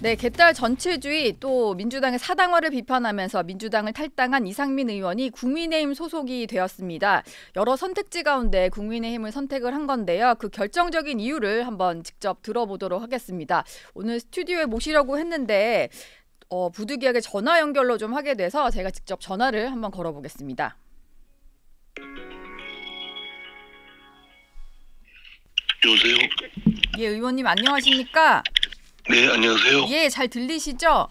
네, 개딸 전체주의 또 민주당의 사당화를 비판하면서 민주당을 탈당한 이상민 의원이 국민의힘 소속이 되었습니다. 여러 선택지 가운데 국민의힘을 선택을 한 건데요. 그 결정적인 이유를 한번 직접 들어보도록 하겠습니다. 오늘 스튜디오에 모시려고 했는데 부득이하게 전화 연결로 좀 하게 돼서 제가 직접 전화를 한번 걸어보겠습니다. 여보세요? 예, 의원님 안녕하십니까? 네, 안녕하세요. 예, 잘 들리시죠?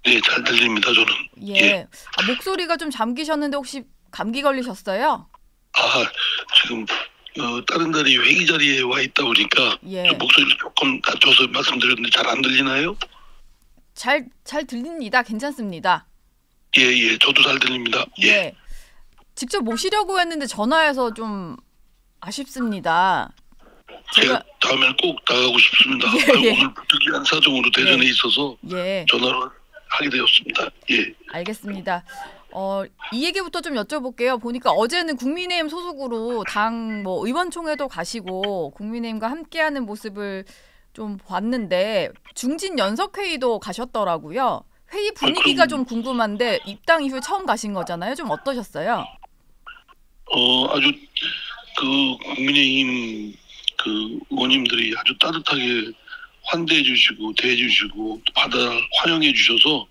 네, 잘 들립니다, 저는. 예. 목소리가 좀 잠기셨는데 혹시 감기 걸리셨어요? 지금 다른 자리 회의 자리에 와 있다 보니까 예. 목소리를 조금 낮춰서 말씀드렸는데 잘 안 들리나요? 잘 들립니다. 괜찮습니다. 예, 저도 잘 들립니다. 예. 예. 직접 모시려고 했는데 전화해서 좀 아쉽습니다. 제가 다음에는 꼭 나가고 싶습니다. 예. 오늘 부득이한 사정으로 대전에 있어서 전화를 하게 되었습니다. 예. 알겠습니다. 이 얘기부터 좀 여쭤볼게요. 보니까 어제는 국민의힘 소속으로 당 의원총회도 가시고 국민의힘과 함께하는 모습을 좀 봤는데 중진 연석회의도 가셨더라고요. 회의 분위기가 좀 궁금한데 입당 이후에 처음 가신 거잖아요. 좀 어떠셨어요? 아주 국민의힘 의원님들이 아주 따뜻하게 환대해 주시고 대해 주시고 받아 환영해 주셔서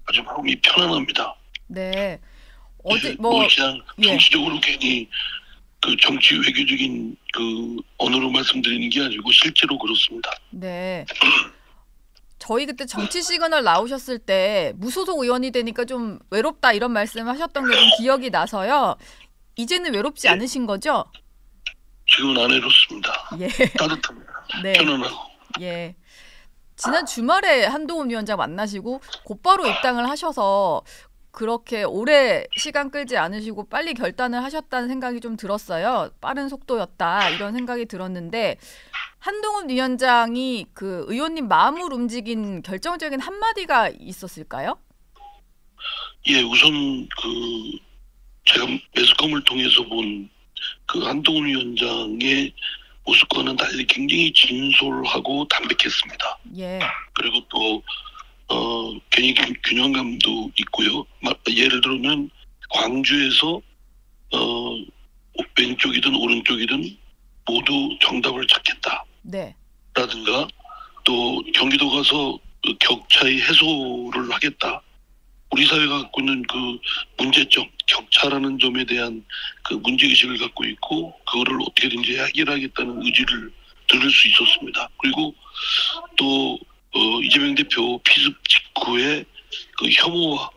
아주 마음이 편안합니다. 네. 그냥 정치적으로 괜히 정치 외교적인 언어로 말씀드리는 게 아니고 실제로 그렇습니다. 네. 저희 그때 정치 시그널 나오셨을 때 무소속 의원이 되니까 좀 외롭다 이런 말씀하셨던 게 좀 기억이 나서요. 이제는 외롭지 않으신 거죠? 지금은 안 외롭습니다. 예. 따뜻합니다. 네. 편안하고. 예. 지난 주말에 한동훈 위원장 만나시고 곧바로 입당을 하셔서 그렇게 오래 시간 끌지 않으시고 빨리 결단을 하셨다는 생각이 좀 들었어요. 빠른 속도였다 이런 생각이 들었는데 한동훈 위원장이 의원님 마음을 움직인 결정적인 한마디가 있었을까요? 예, 우선 제가 매스컴을 통해서 본 한동훈 위원장의 모습과는 달리 굉장히 진솔하고 담백했습니다. 예. 그리고 또 굉장히 균형감도 있고요. 예를 들면 광주에서 왼쪽이든 오른쪽이든 모두 정답을 찾겠다. 네. 라든가 또 경기도 가서 격차의 해소를 하겠다. 우리 사회가 갖고 있는 문제점, 격차라는 점에 대한 문제의식을 갖고 있고 그거를 어떻게든지 해결하겠다는 의지를 들을 수 있었습니다. 그리고 또 이재명 대표 피습 직후에 혐오와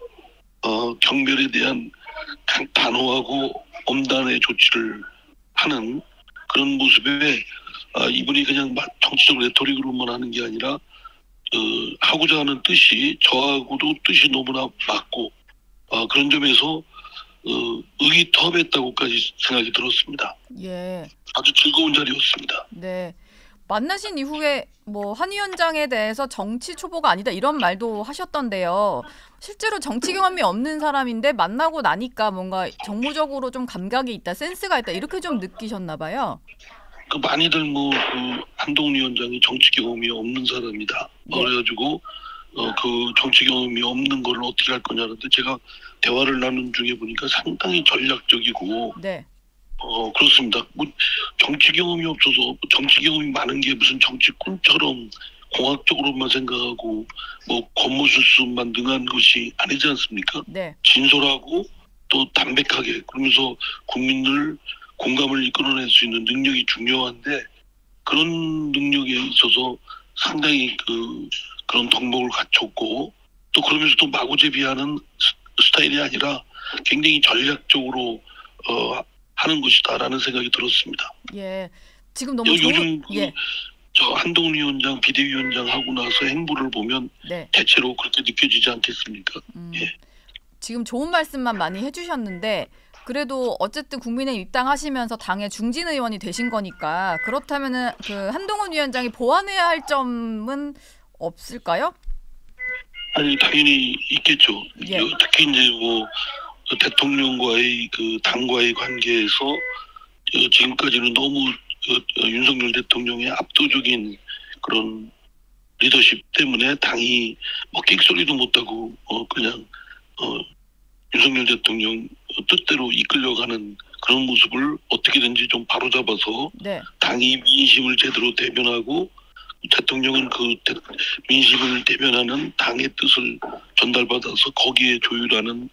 경멸에 대한 단호하고 엄단의 조치를 하는 그런 모습에 이분이 그냥 정치적 레토릭으로만 하는 게 아니라 하고자 하는 뜻이 저하고도 뜻이 너무나 맞고 그런 점에서 의기투합했다고까지 생각이 들었습니다. 예. 아주 즐거운 자리였습니다. 네. 만나신 이후에 한 위원장에 대해서 정치 초보가 아니다 이런 말도 하셨던데요. 실제로 정치 경험이 없는 사람인데 만나고 나니까 뭔가 정무적으로 좀 감각이 있다, 센스가 있다 이렇게 좀 느끼셨나 봐요. 많이들 한동훈 위원장이 정치 경험이 없는 사람이다. 그래가지고 정치 경험이 없는 걸 어떻게 할 거냐는데 제가 대화를 나눈 중에 보니까 상당히 전략적이고 그렇습니다. 정치 경험이 없어서 정치 경험이 많은 게 무슨 정치꾼처럼 공학적으로만 생각하고 겉모술수만 능한 것이 아니지 않습니까? 네. 진솔하고 또 담백하게 그러면서 국민들 공감을 이끌어낼 수 있는 능력이 중요한데 그런 능력에 있어서 상당히 그런 덕목을 갖췄고 또 그러면서 또 마구제비하는 스타일이 아니라 굉장히 전략적으로 하는 것이다라는 생각이 들었습니다. 예. 지금 너무 요즘 저 한동훈 위원장, 비대위원장 하고 나서 행보를 보면 대체로 그렇게 느껴지지 않겠습니까? 예. 지금 좋은 말씀만 많이 해주셨는데 그래도 어쨌든 국민의힘 입당하시면서 당의 중진 의원이 되신 거니까 그렇다면은 한동훈 위원장이 보완해야 할 점은 없을까요? 아니 당연히 있겠죠. 특히 이제 대통령과의 당과의 관계에서 지금까지는 너무 윤석열 대통령의 압도적인 그런 리더십 때문에 당이 뭐 끽소리도 못하고 그냥 윤석열 대통령 뜻대로 이끌려가는 그런 모습을 어떻게든지 좀 바로잡아서 네. 당이 민심을 제대로 대변하고 대통령은 그 민심을 대변하는 당의 뜻을 전달받아서 거기에 조율하는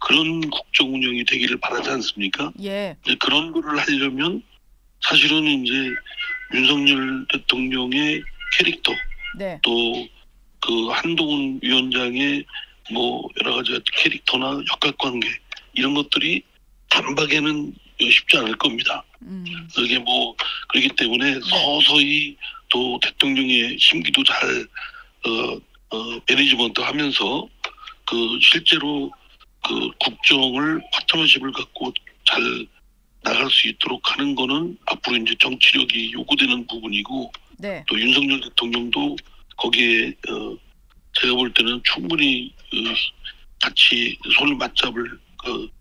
그런 국정 운영이 되기를 바라지 않습니까? 예. 그런 거를 하려면 사실은 이제 윤석열 대통령의 캐릭터 네. 또 그 한동훈 위원장의 뭐 여러 가지 캐릭터나 역학관계 이런 것들이 단박에는 쉽지 않을 겁니다. 그게 뭐 그렇기 때문에 서서히 또 대통령의 심기도 잘 매니지먼트하면서 그 실제로 그 국정을 파트너십을 갖고 잘 나갈 수 있도록 하는 거는 앞으로 이제 정치력이 요구되는 부분이고 네. 또 윤석열 대통령도 거기에 제가 볼 때는 충분히 같이 손을 맞잡을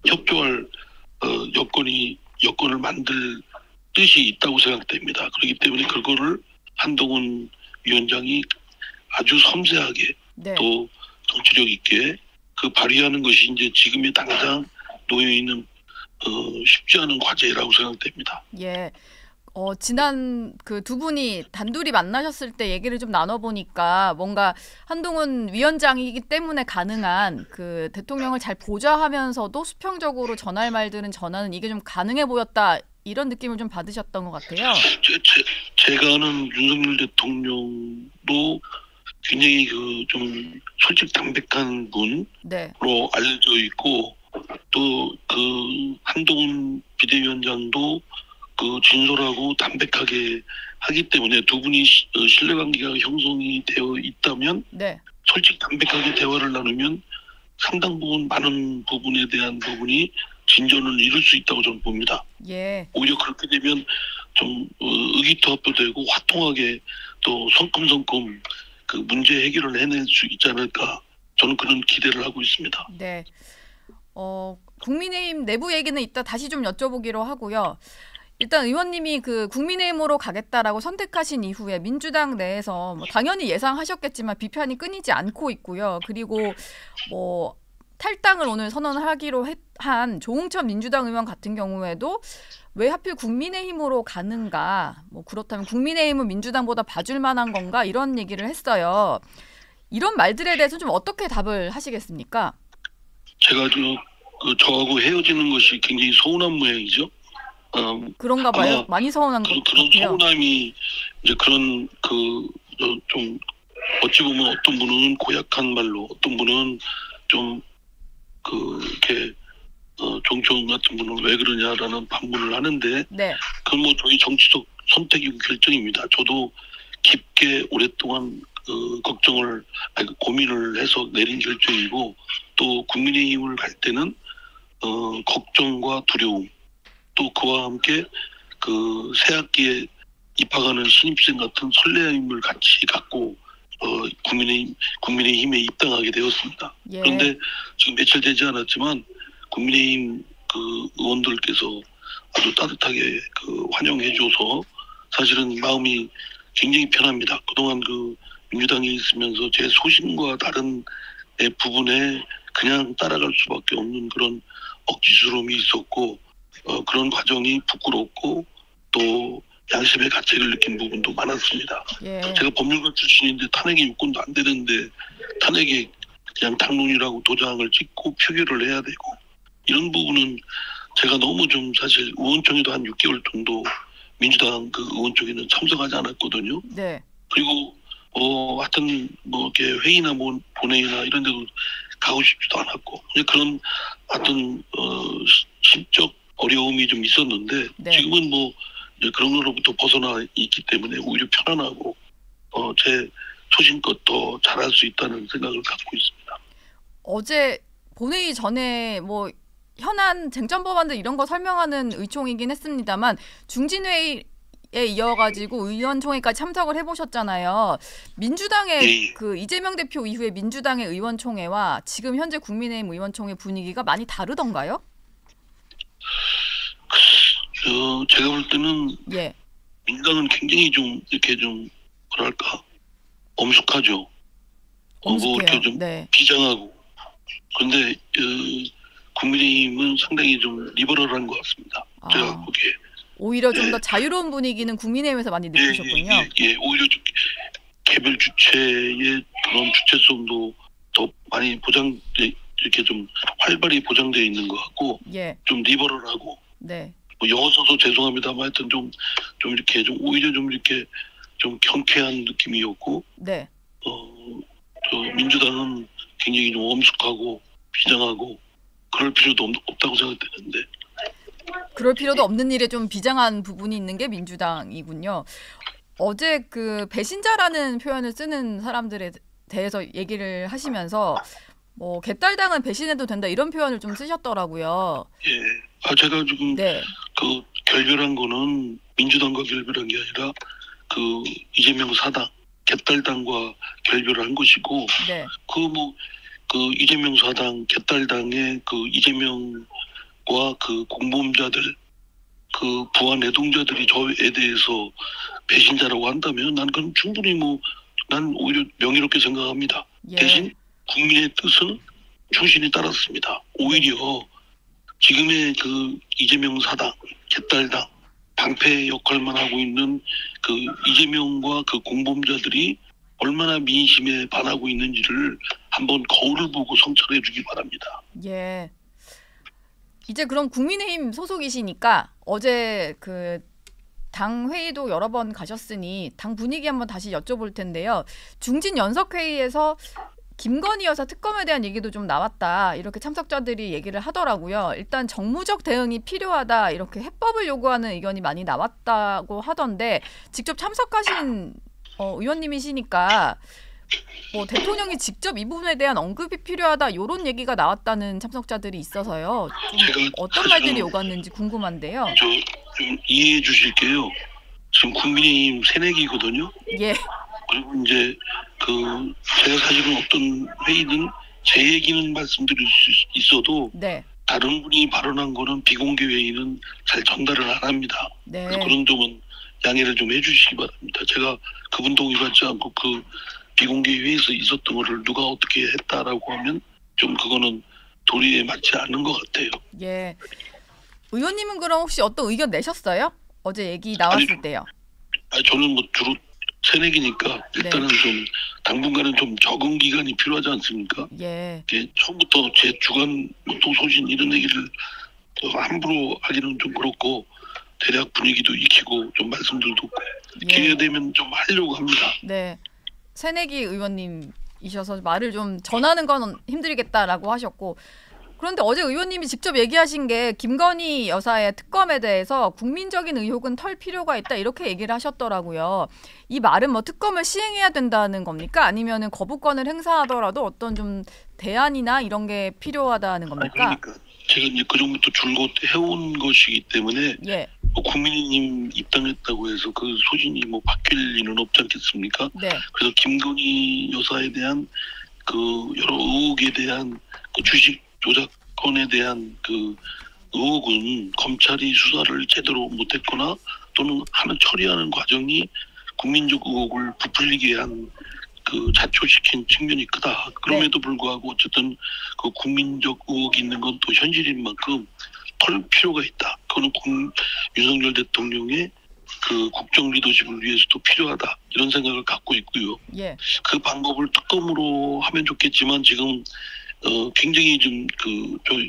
협조할 여건을 만들 뜻이 있다고 생각됩니다. 그렇기 때문에 그거를 한동훈 위원장이 아주 섬세하게 네. 또 정치력 있게 그 발휘하는 것이 이제 지금의 당장 놓여 있는 쉽지 않은 과제라고 생각됩니다. 예. 지난 그 두 분이 단둘이 만나셨을 때 얘기를 좀 나눠보니까 뭔가 한동훈 위원장이기 때문에 가능한 그 대통령을 잘 보좌하면서도 수평적으로 전할 말들은 전하는 이게 좀 가능해 보였다 이런 느낌을 좀 받으셨던 것 같아요. 제가 아는 윤석열 대통령도 굉장히 그 좀 솔직 담백한 분으로 네. 알려져 있고 또 그 한동훈 비대위원장도 그 진솔하고 담백하게 하기 때문에 두 분이 신뢰관계가 형성이 되어 있다면 네. 솔직 담백하게 대화를 나누면 상당 부분 많은 부분에 대한 부분이 진전을 이룰 수 있다고 저는 봅니다. 예. 오히려 그렇게 되면 좀 의기투합도 화통하게 또 성큼성큼 그 문제 해결을 해낼 수 있지 않을까 저는 그런 기대를 하고 있습니다. 네. 국민의힘 내부 얘기는 이따 다시 좀 여쭤보기로 하고요. 일단 의원님이 그 국민의힘으로 가겠다라고 선택하신 이후에 민주당 내에서 뭐 당연히 예상하셨겠지만 비판이 끊이지 않고 있고요. 그리고 뭐 탈당을 오늘 선언하기로 한 조응천 민주당 의원 같은 경우에도 왜 하필 국민의힘으로 가는가? 뭐 그렇다면 국민의힘은 민주당보다 봐줄 만한 건가? 이런 얘기를 했어요. 이런 말들에 대해서 좀 어떻게 답을 하시겠습니까? 제가 저하고 헤어지는 것이 굉장히 서운한 모양이죠. 그런가 봐요. 많이 서운한 것 그런 같아요. 서운함이 이제 그런 좀 어찌 보면 어떤 분은 고약한 말로 어떤 분은 좀 이렇게 종총 같은 분은 왜 그러냐라는 반문을 하는데 네. 그건 뭐 저희 정치적 선택이고 결정입니다. 저도 깊게 오랫동안 고민을 해서 내린 결정이고 또 국민의힘을 갈 때는 걱정과 두려움 또 그와 함께 그 새 학기에 입학하는 신입생 같은 설레임을 같이 갖고 국민의힘에 입당하게 되었습니다. 예. 그런데 지금 며칠 되지 않았지만 국민의힘 그 의원들께서 아주 따뜻하게 환영해줘서 사실은 마음이 굉장히 편합니다. 그동안 민주당에 있으면서 제 소신과 다른 부분에 그냥 따라갈 수밖에 없는 그런 억지스러움이 있었고 그런 과정이 부끄럽고 또 양심의 가책을 느낀 부분도 많았습니다. 예. 제가 법률가 출신인데 탄핵의 유권도 안 되는데 탄핵에 그냥 당론이라고 도장을 찍고 표결을 해야 되고 이런 부분은 제가 너무 좀 사실 의원총회도 한 6개월 정도 민주당 그 의원총회는 참석하지 않았거든요. 네. 그리고 하여튼 뭐 이렇게 회의나 뭐 본회의나 이런 데도 가고 싶지도 않았고 그런 하여튼 심적 어려움이 좀 있었는데 네. 지금은 뭐 이제 그런 거로부터 벗어나 있기 때문에 오히려 편안하고 제 소신껏 더 잘할 수 있다는 생각을 갖고 있습니다. 어제 본회의 전에 뭐 현안 쟁점 법안들 이런 거 설명하는 의총이긴 했습니다만 중진회의에 이어가지고 의원총회까지 참석을 해보셨잖아요. 민주당의 네. 그 이재명 대표 이후에 민주당의 의원총회와 지금 현재 국민의힘 의원총회 분위기가 많이 다르던가요? 제가 볼 때는 예. 민주당은 굉장히 좀 이렇게 좀 뭐랄까 엄숙하죠. 뭐 이렇게 엄숙해요. 좀 네. 비장하고. 그런데 국민의힘은 상당히 좀 리버럴한 것 같습니다. 제가 아, 보기에. 오히려 좀 예, 더 자유로운 분위기는 국민의힘에서 많이 예, 예, 느끼셨군요. 예. 오히려 좀 개별 주체의 그런 주체성도 더 많이 이렇게 좀 활발히 보장되어 있는 것 같고, 예. 좀 리버럴하고, 네. 뭐 영어 써서 죄송합니다만 하여튼 좀 이렇게 좀 오히려 좀 이렇게 좀 경쾌한 느낌이었고, 네. 저 민주당은 굉장히 좀 엄숙하고 비장하고 그럴 필요도 없다고 생각되는데. 그럴 필요도 없는 일에 좀 비장한 부분이 있는 게 민주당이군요. 어제 그 배신자라는 표현을 쓰는 사람들에 대해서 얘기를 하시면서 뭐 개딸당은 배신해도 된다 이런 표현을 좀 쓰셨더라고요. 예. 제가 지금 네. 그 결별한 거는 민주당과 결별한 게 아니라 그 이재명 사당 개딸당과 결별을 한 것이고, 네. 그 이재명 사당 개딸당의 그 이재명과 그 공범자들, 그 부하 내동자들이 저에 대해서 배신자라고 한다면 난 그건 충분히 난 오히려 명예롭게 생각합니다. 예. 대신 국민의 뜻은 충실히 따랐습니다. 오히려 지금의 그 이재명 사당, 개딸당, 방패 역할만 하고 있는 그 이재명과 그 공범자들이 얼마나 민심에 반하고 있는지를 한번 거울을 보고 성찰해 주기 바랍니다. 예. 이제 그럼 국민의힘 소속이시니까 어제 그 당 회의도 여러 번 가셨으니 당 분위기 한번 다시 여쭤볼 텐데요. 중진 연석회의에서 김건희 여사 특검에 대한 얘기도 좀 나왔다. 이렇게 참석자들이 얘기를 하더라고요. 일단 정무적 대응이 필요하다. 이렇게 해법을 요구하는 의견이 많이 나왔다고 하던데 직접 참석하신 의원님이시니까 뭐 대통령이 직접 이 부분에 대한 언급이 필요하다. 이런 얘기가 나왔다는 참석자들이 있어서요. 좀 어떤 말들이 오갔는지 궁금한데요. 좀 이해해 주실게요. 지금 국민의힘 새내기거든요. 예. 그리고 이제 제가 사실은 어떤 회의든 제 얘기는 말씀드릴 수 있어도 네. 다른 분이 발언한 거는 비공개 회의는 잘 전달을 안 합니다. 네. 그래서 그런 점은 양해를 좀 해주시기 바랍니다. 제가 그분 동의받지 않고 그 비공개 회의에서 있었던 거를 누가 어떻게 했다라고 하면 좀 그거는 도리에 맞지 않는 것 같아요. 예. 의원님은 그럼 혹시 어떤 의견 내셨어요? 어제 얘기 나왔을 때요. 저는 주로 새내기니까 일단은 좀 당분간은 좀 적응 기간이 필요하지 않습니까? 예. 처음부터 제 주간 소신 이런 얘기를 함부로 하기는 좀 그렇고 대략 분위기도 익히고 좀 말씀도 듣고 기회 되면 좀 하려고 합니다. 네. 새내기 의원님이셔서 말을 좀 전하는 건 힘들겠다라고 하셨고 그런데 어제 의원님이 직접 얘기하신 게 김건희 여사의 특검에 대해서 국민적인 의혹은 털 필요가 있다 이렇게 얘기를 하셨더라고요. 이 말은 뭐 특검을 시행해야 된다는 겁니까? 아니면은 거부권을 행사하더라도 어떤 좀 대안이나 이런 게 필요하다는 겁니까? 그러니까 제가 이제 그전부터 줄곧 해온 것이기 때문에 예. 국민의힘 입당했다고 해서 그 소신이 바뀔 리는 없지 않겠습니까? 네. 그래서 김건희 여사에 대한 그 여러 의혹에 대한 그 주식 조작건에 대한 그 의혹은 검찰이 수사를 제대로 못했거나 또는 처리하는 과정이 국민적 의혹을 부풀리게 한 그 자초시킨 측면이 크다. 그럼에도 불구하고 어쨌든 그 국민적 의혹이 있는 건 또 현실인 만큼 털 필요가 있다. 그거는 윤석열 대통령의 그 국정 리더십을 위해서도 필요하다. 이런 생각을 갖고 있고요. 예. 그 방법을 특검으로 하면 좋겠지만 지금 굉장히 좀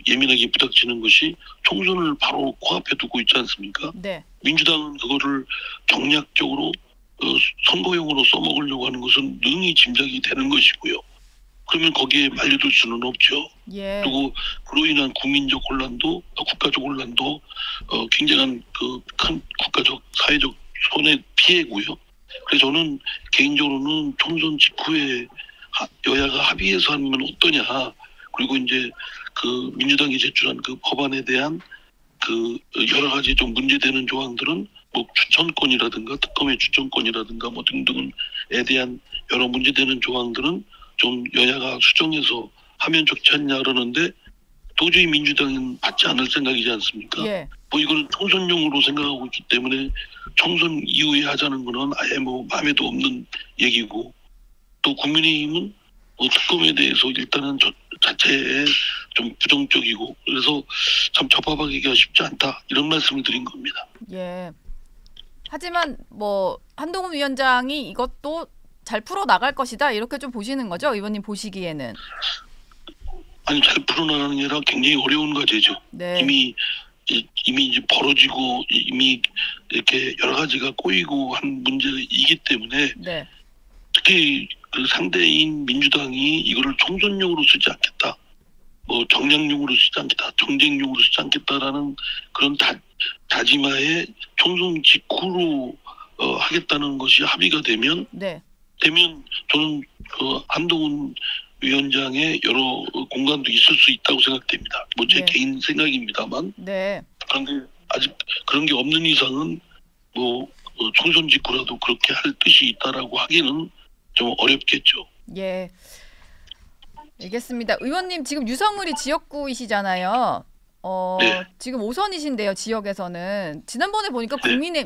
예민하게 부닥치는 것이 총선을 바로 코앞에 두고 있지 않습니까? 네. 민주당은 그거를 정략적으로 선거용으로 써먹으려고 하는 것은 능히 짐작이 되는 것이고요. 그러면 거기에 말려들 수는 없죠. 예. 그리고 그로 인한 국민적 혼란도 국가적 혼란도 굉장한 큰 국가적 사회적 손해 피해고요. 그래서 저는 개인적으로는 총선 직후에 여야가 합의해서 하면 어떠냐. 그리고 이제 그 민주당이 제출한 그 법안에 대한 그 여러 가지 좀 문제되는 조항들은 추천권이라든가 특검의 추천권이라든가 등등에 대한 여러 문제되는 조항들은 좀 여야가 수정해서 하면 좋지 않냐 그러는데 도저히 민주당은 받지 않을 생각이지 않습니까? 예. 이거는 총선용으로 생각하고 있기 때문에 총선 이후에 하자는 거는 아예 마음에도 없는 얘기고 또 국민의힘은 특검에 대해서 일단은 자체에 좀 부정적이고 그래서 참 접합하기가 쉽지 않다 이런 말씀을 드린 겁니다. 예. 하지만 뭐 한동훈 위원장이 이것도 잘 풀어 나갈 것이다 이렇게 좀 보시는 거죠, 의원님 보시기에는? 아니 잘 풀어나가는 게 아니라 굉장히 어려운 과제죠. 네. 이미 이제 벌어지고 이미 이렇게 여러 가지가 꼬이고 한 문제이기 때문에 네. 특히 그 상대인 민주당이 이거를 총선용으로 쓰지 않겠다, 뭐 정량용으로 쓰지 않겠다, 정쟁용으로 쓰지 않겠다라는 그런 다짐하에 총선 직후로 하겠다는 것이 합의가 되면 네. 저는 한동훈 위원장의 여러 공간도 있을 수 있다고 생각됩니다. 뭐 제 네. 개인 생각입니다만. 네. 그런데 아직 그런 게 없는 이상은 뭐 총선 직후라도 그렇게 할 뜻이 있다라고 하기는 좀 어렵겠죠. 예. 알겠습니다. 의원님 지금 유성을이 지역구이시잖아요. 네. 지금 5선이신데요, 지역에서는. 지난번에 보니까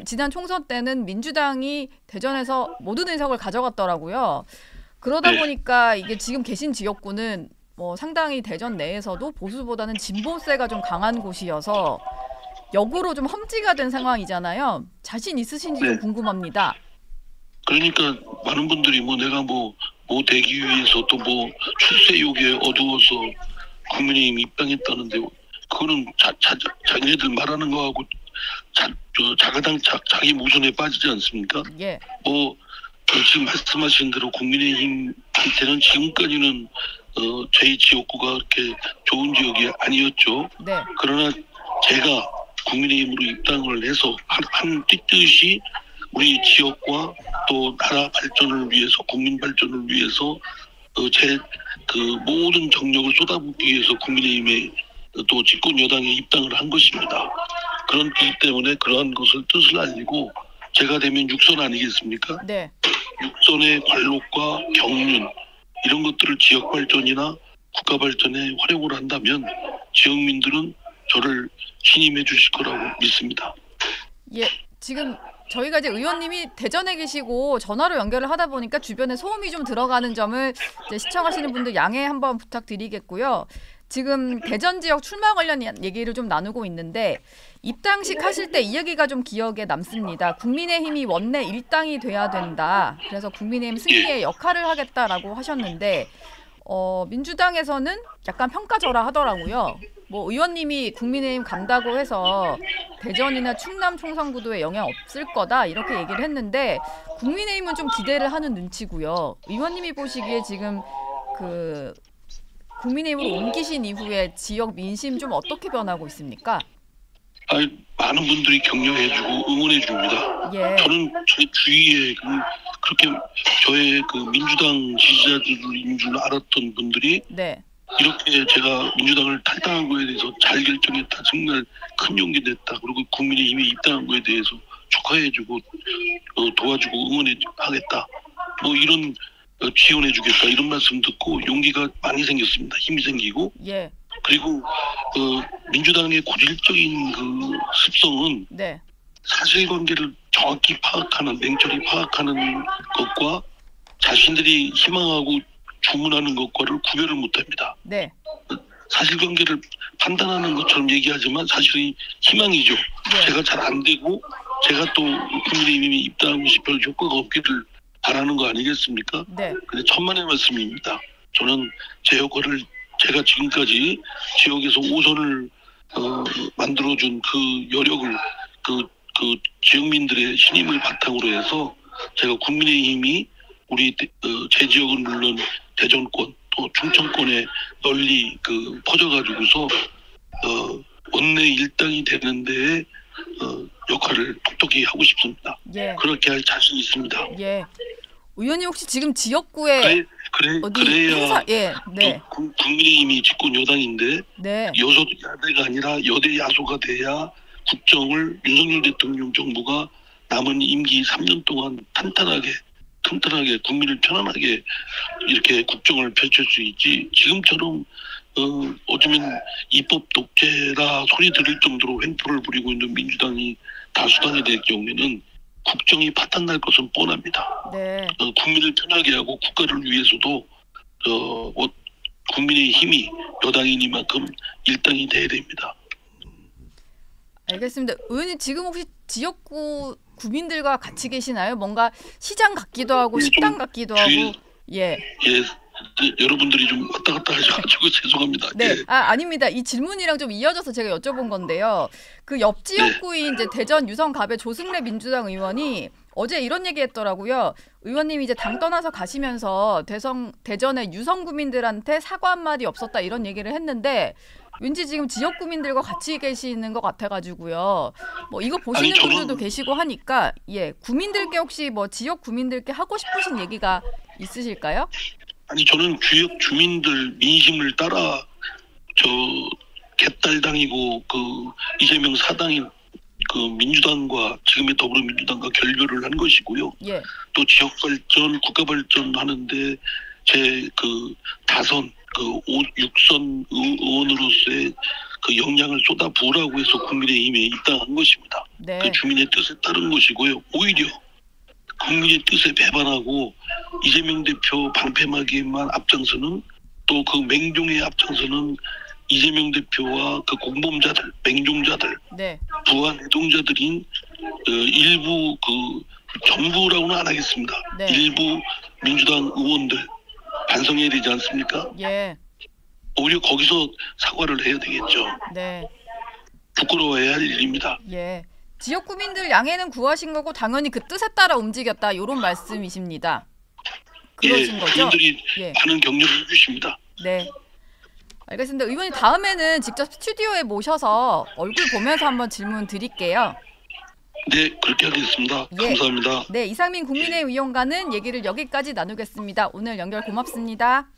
지난 총선 때는 민주당이 대전에서 모든 의석을 가져갔더라고요. 그러다 네. 보니까 이게 지금 계신 지역구는 뭐 상당히 대전 내에서도 보수보다는 진보세가 좀 강한 곳이어서 역으로 좀 험지가 된 상황이잖아요. 자신 있으신지 좀 네. 궁금합니다. 그러니까 많은 분들이 뭐 내가 뭐 되기 위해서 또 뭐 출세욕에 어두워서 국민의힘 입당했다는데 그거는 자기네들 말하는 거하고 자가당착 자기 모순에 빠지지 않습니까? 예. 뭐 지금 말씀하신 대로 국민의힘한테는 지금까지는 저희 지역구가 그렇게 좋은 지역이 아니었죠. 네. 그러나 제가 국민의힘으로 입당을 해서 한 뜻이 우리 지역과 또 나라 발전을 위해서, 국민 발전을 위해서 제 그 모든 정력을 쏟아붓기 위해서 국민의힘에 또 집권 여당에 입당을 한 것입니다. 그런 뜻 때문에 그러한 것을 뜻을 알리고 제가 되면 6선 아니겠습니까? 네. 6선의 관록과 경륜 이런 것들을 지역 발전이나 국가 발전에 활용을 한다면 지역민들은 저를 신임해 주실 거라고 믿습니다. 예. 지금 저희가 이제 의원님이 대전에 계시고 전화로 연결을 하다 보니까 주변에 소음이 좀 들어가는 점을 이제 시청하시는 분들 양해 한번 부탁드리겠고요. 지금 대전 지역 출마 관련 얘기를 좀 나누고 있는데 입당식 하실 때 이야기가 좀 기억에 남습니다. 국민의힘이 원내 일당이 돼야 된다. 그래서 국민의힘 승리에 역할을 하겠다라고 하셨는데 민주당에서는 약간 평가절하 하더라고요. 뭐 의원님이 국민의힘 간다고 해서 대전이나 충남 총선 구도에 영향 없을 거다 이렇게 얘기를 했는데 국민의힘은 좀 기대를 하는 눈치고요. 의원님이 보시기에 지금 그 국민의힘으로 옮기신 이후에 지역 민심 좀 어떻게 변하고 있습니까? 많은 분들이 격려해주고 응원해줍니다. 예. 저는 제 주위에 그렇게 저의 그 민주당 지지자들인 줄 알았던 분들이 네. 이렇게 제가 민주당을 탈당한 거에 대해서 잘 결정했다, 정말 큰 용기 냈다, 그리고 국민의힘에 입당한 거에 대해서 축하해주고 도와주고 응원하겠다, 뭐 이런 지원해주겠다 이런 말씀 듣고 용기가 많이 생겼습니다. 힘이 생기고. 예. 그리고 민주당의 고질적인 그 습성은 네. 사실관계를 정확히 파악하는, 냉철히 파악하는 것과 자신들이 희망하고 주문하는 것과를 구별을 못합니다. 네. 사실관계를 판단하는 것처럼 얘기하지만 사실은 희망이죠. 네. 제가 잘 안 되고 제가 또 국민의힘에 입당하고 싶어 효과가 없기를 바라는 거 아니겠습니까? 네. 근데 천만의 말씀입니다. 저는 제 역할을 제가 지금까지 지역에서 5선을 만들어준 그 여력을 그 지역민들의 신임을 바탕으로 해서 제가 국민의힘이 우리 제 지역은 물론 대전권 또 충청권에 널리 퍼져가지고서 원내 일당이 되는 데에 역할을 톡톡히 하고 싶습니다. 예. 그렇게 할 자신 있습니다. 예. 의원님 혹시 지금 지역구에 그래야 행사, 예, 네, 국민의힘이 집권 여당인데 네, 야대가 아니라 여대 야소가 돼야 국정을 윤석열 대통령 정부가 남은 임기 3년 동안 튼튼하게 국민을 편안하게 이렇게 국정을 펼칠 수 있지. 지금처럼 어쩌면 입법 독재라 소리 들을 정도로 횡포를 부리고 있는 민주당이 다수당이 될 경우에는 국정이 파탄날 것은 뻔합니다. 네. 국민을 편하게 하고 국가를 위해서도 국민의 힘이 여당이니만큼 일당이 돼야 됩니다. 알겠습니다. 의원님 지금 혹시 지역구 구민들과 같이 계시나요? 뭔가 시장 같기도 하고 네, 식당 같기도 하고. 예. 여러분들이 좀 왔다 갔다 하셔가지고 죄송합니다. 네, 예. 아닙니다. 이 질문이랑 좀 이어져서 제가 여쭤본 건데요. 그 옆 지역구인 이제 대전 유성갑의 조승래 민주당 의원이 어제 이런 얘기했더라고요. 의원님이 이제 당 떠나서 가시면서 대전의 유성 구민들한테 사과 한마디 없었다 이런 얘기를 했는데 왠지 지금 지역 구민들과 같이 계시는 것 같아가지고요. 뭐 이거 보시는 분들도 계시고 하니까 구민들께 혹시 뭐 지역 구민들께 하고 싶으신 얘기가 있으실까요? 아니 저는 지역 주민들 민심을 따라 개딸당이고 그 이재명 사당인 그 민주당과 지금의 더불어민주당과 결별을 한 것이고요. 예. 또 지역 발전, 국가 발전 하는데 제 그 다선 그 6선 의원으로서의 그 역량을 쏟아 부으라고 해서 국민의힘에 입당한 것입니다. 네. 그 주민의 뜻에 따른 것이고요. 오히려 국민의 뜻에 배반하고 이재명 대표 방패막이에만 앞장서는 또 그 맹종에 앞장서는 이재명 대표와 그 공범자들, 맹종자들, 네. 부하 내동자들인 일부 그 정부라고는 안 하겠습니다. 네. 일부 민주당 의원들 반성해야 되지 않습니까? 예. 오히려 거기서 사과를 해야 되겠죠. 네. 부끄러워해야 할 일입니다. 예. 지역 구민들 양해는 구하신 거고 당연히 그 뜻에 따라 움직였다 이런 말씀이십니다. 그러신 거죠? 국민들이 많은 격려를 해주십니다. 네. 알겠습니다. 의원님 다음에는 직접 스튜디오에 모셔서 얼굴 보면서 한번 질문 드릴게요. 네, 그렇게 하겠습니다. 감사합니다. 네, 이상민 국민의힘 의원과는 얘기를 여기까지 나누겠습니다. 오늘 연결 고맙습니다.